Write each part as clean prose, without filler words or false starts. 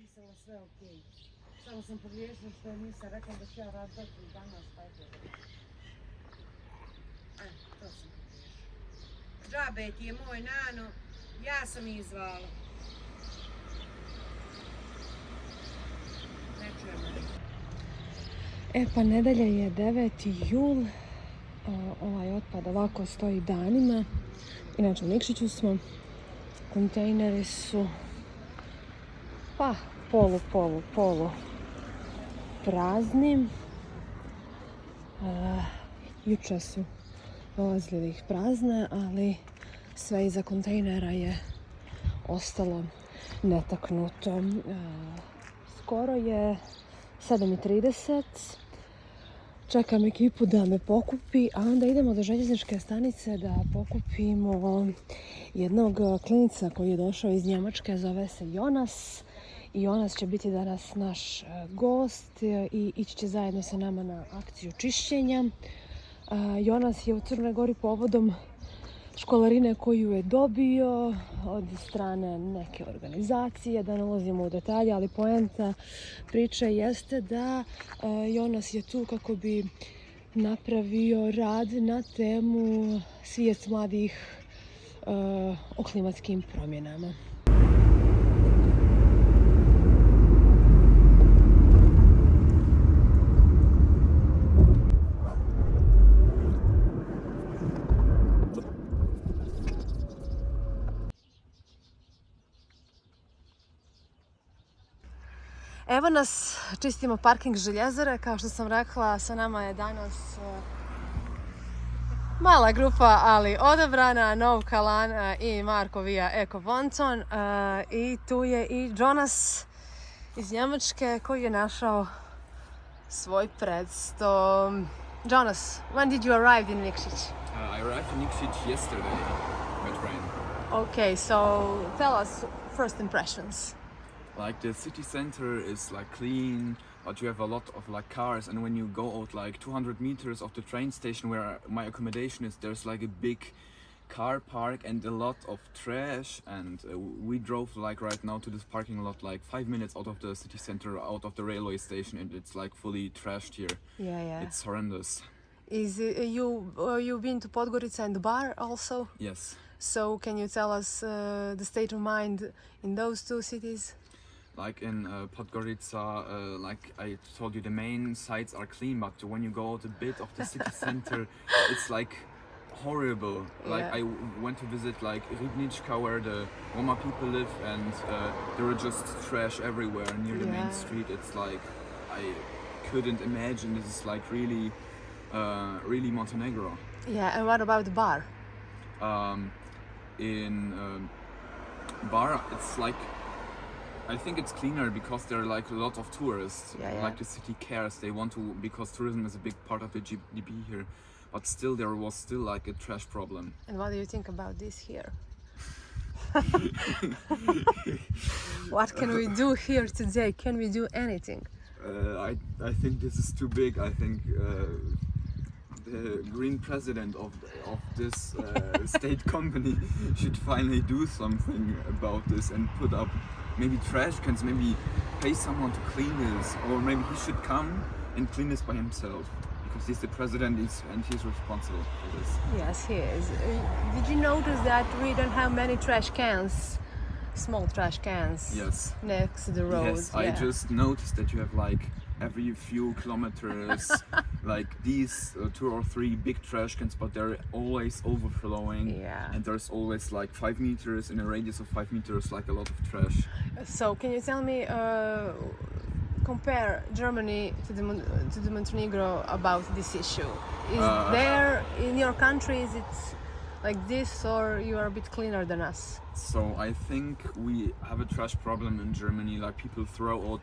napisala sve okej. Samo sam pogriješila što je nisam rekla da ću ja raditi danas, pa eto. To sam pogriješila. Džabe ti je moj nano, ja sam ih zvala. Ne čujemo. Pa nedelja je 9. jul. Ovaj otpad ovako stoji danima. Inače u Nikšiću smo. Kontejneri su pa polu prazni. Jučer su dolazili da ih prazne, ali sve iza kontejnera je ostalo netaknuto. Skoro je 7:30. Čekam ekipu da me pokupi, a onda idemo do željezničke stanice da pokupimo jednog klinica koji je došao iz Njemačke, zove se Jonas. I Jonas će biti danas naš gost i ići će zajedno sa nama na akciju čišćenja. Jonas je u Crnoj Gori povodom školarine koju je dobio od strane neke organizacije, da ne ulazimo u detalje, ali poenta priče jeste da Jonas je tu kako bi napravio rad na temu svijest mladih o klimatskim promjenama. Evo nas, čistimo parking Željezare. Kao što sam rekla, sa nama je danas mala grupa, ali odabrana, Nov Kalan i Marko via Eko Bonton. I tu je i Jonas iz Njemačke koji je našao svoj Prst. Jonas, when did you arrive in Nikšić? I arrived in Nikšić yesterday by train. Okay, so tell us first impressions. Like the city center is like clean, but you have a lot of like cars, and when you go out like 200 meters of the train station where my accommodation is, there's like a big car park and a lot of trash, and we drove like right now to this parking lot like 5 minutes out of the city center, out of the railway station, and it's like fully trashed here. Yeah. It's horrendous. Is you've been to Podgorica and Bar also? Yes. So can you tell us the state of mind in those two cities? Like in Podgorica, like I told you, the main sites are clean, but when you go out a bit of the city center, it's like horrible. Like I went to visit like Rybnička, where the Roma people live, and there were just trash everywhere near the main street. It's like I couldn't imagine this is like really Montenegro. Yeah, and what about the Bar? In Bar, it's like, I think it's cleaner because there are like a lot of tourists. Like the city cares, they want to, because tourism is a big part of the GDP here. But still, there was still like a trash problem. And what do you think about this here? What can we do here today? Can we do anything? I think this is too big. I think the green president of this state company should finally do something about this and put up maybe trash cans, maybe pay someone to clean this, or maybe he should come and clean this by himself, because he's the president and he's responsible for this. Yes, he is. Did you notice that we don't have many trash cans, small trash cans, next to the road? Yes, I just noticed that you have like every few kilometers like these 2 or 3 big trash cans, but they're always overflowing, and there's always like 5 meters in a radius of 5 meters like a lot of trash. So can you tell me, compare Germany to the Montenegro about this issue? Is there in your country, is it like this, or you are a bit cleaner than us? So I think we have a trash problem in Germany. Like people throw out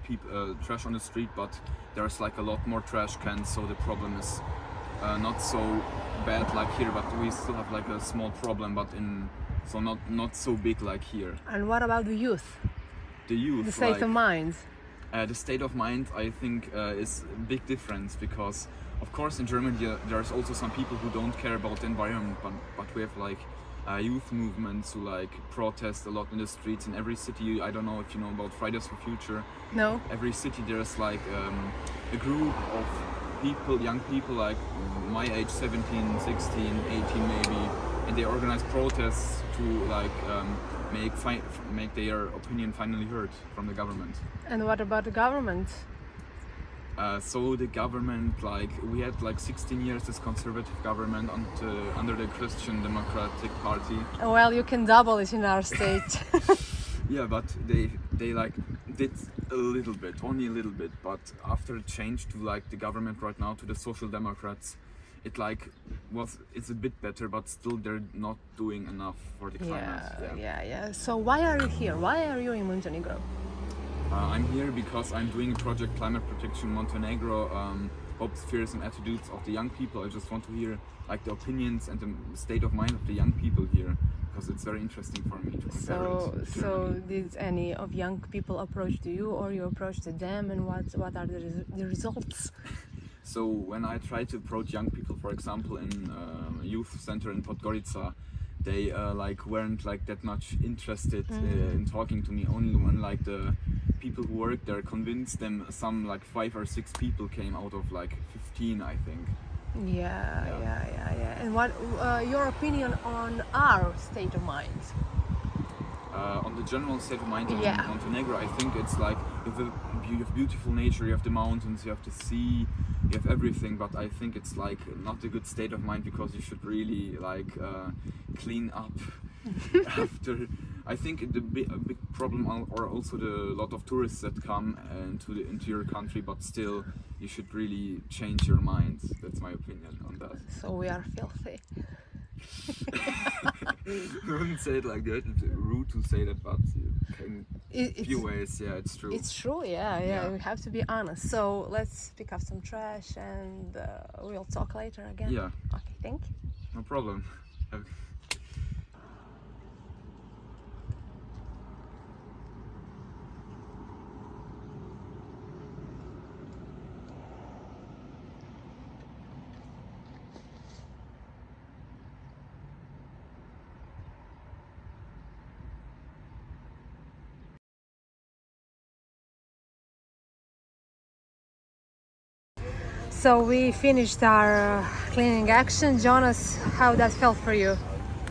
trash on the street, but there's like a lot more trash cans, so the problem is not so bad like here. But we still have like a small problem, but not so big like here. And what about the youth? The youth, the state of mind. The state of mind, I think, is a big difference, because of course in Germany there's also some people who don't care about the environment, but we have like youth movements who like protest a lot in the streets in every city. I don't know if you know about Fridays for Future. No. Every city there's like a group of people, young people like my age, 17, 16, 18 maybe, and they organize protests to like make their opinion finally heard from the government. And what about the government? So the government, like we had like 16 years this conservative government under the Christian Democratic Party. Well, you can double it in our state. Yeah, but they like did a little bit, only a little bit. But after it changed to like the government right now to the Social Democrats, it's a bit better, but still they're not doing enough for the climate. Yeah. So why are you here? Why are you in Montenegro? I'm here because I'm doing a project, Climate Protection Montenegro, hopes, fears and attitudes of the young people. I just want to hear like the opinions and the state of mind of the young people here, because it's very interesting for me to compare it. So did any of young people approach to you, or you approached them, and what are the results? So when I try to approach young people, for example, in a youth center in Podgorica, they like weren't like that much interested in talking to me. Only when like the people who work there convinced them. Some like 5 or 6 people came out of like 15, I think. Yeah. And what your opinion on our state of mind? On the general state of mind in Yeah. Montenegro, I think it's like you have beautiful nature, you have the mountains, you have the sea, you have everything, but I think it's like not a good state of mind, because you should really like clean up after. I think a big problem are also the lot of tourists that come into your country, but still you should really change your mind. That's my opinion on that. So we are filthy. I wouldn't say it like that. It's rude to say that, but in a few ways, yeah, it's true. It's true, yeah. We have to be honest. So let's pick up some trash and we'll talk later again. Yeah. Okay, thank you. No problem. So we finished our cleaning action. Jonas, how that felt for you?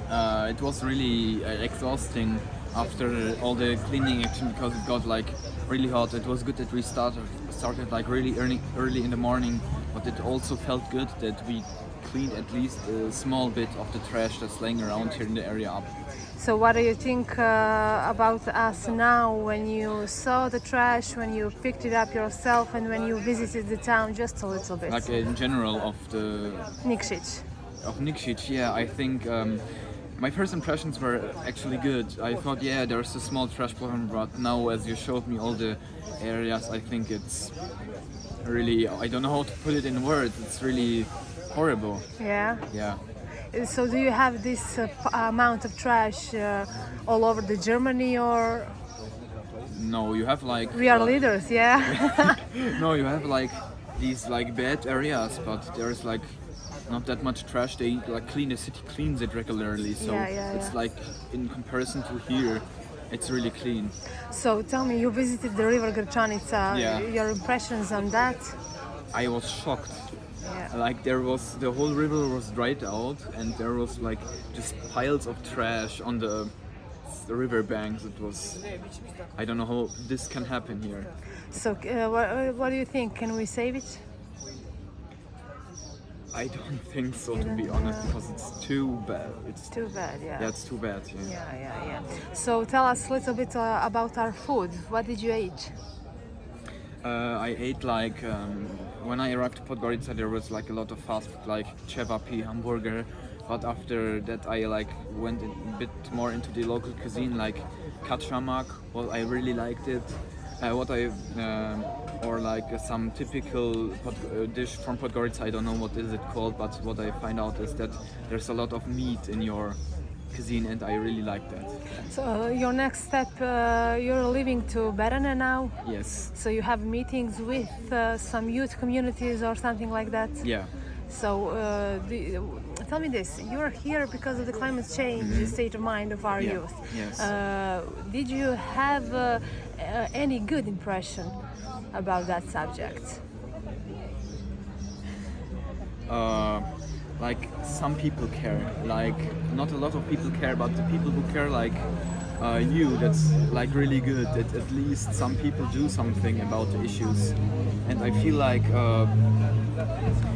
It was really exhausting after all the cleaning action, because it got like really hot. It was good that we started like really early in the morning, but it also felt good that we cleaned at least a small bit of the trash that's laying around here in the area up. So what do you think about us now, when you saw the trash, when you picked it up yourself, and when you visited the town just a little bit? Like in general of the Nikšić. Of Nikšić, yeah, I think my first impressions were actually good. I thought, yeah, there's a small trash problem, but now as you showed me all the areas, I think it's really, I don't know how to put it in words, it's really horrible. Yeah. Yeah. So do you have this amount of trash all over the Germany, or? No, you have like... We are leaders, yeah. No, you have like these like bad areas, but there's like not that much trash. They like the city cleans it regularly, so it's like in comparison to here, it's really clean. So tell me, you visited the river Grčanica. Yeah. Your impressions on that? I was shocked. Yeah. Like the whole river was dried out, and there was like just piles of trash on the river banks. It was, I don't know how this can happen here. So what do you think? Can we save it? I don't think so, to be honest, because it's too bad. It's too bad, yeah. Yeah, it's too bad. Yeah. So tell us a little bit about our food. What did you eat? I ate like when I arrived to Podgorica, there was like a lot of fast food, like cevapi, hamburger. But after that, I like went a bit more into the local cuisine, like kaçamak. Well, I really liked it. Or like some typical dish from Podgorica. I don't know what is it called, but what I find out is that there's a lot of meat in your cuisine, and I really like that. So your next step, you're leaving to Berane now? Yes. So you have meetings with some youth communities or something like that? Yeah. So tell me this: you're here because of the climate change, the state of mind of our Yeah. youth. Yes. Did you have any good impression about that subject? Like some people care, like not a lot of people care, but the people who care, like you, that's like really good, that at least some people do something about the issues. And I feel like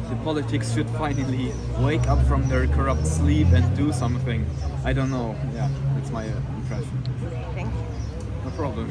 the politics should finally wake up from their corrupt sleep and do something. I don't know, yeah, that's my impression. Thank you. No problem.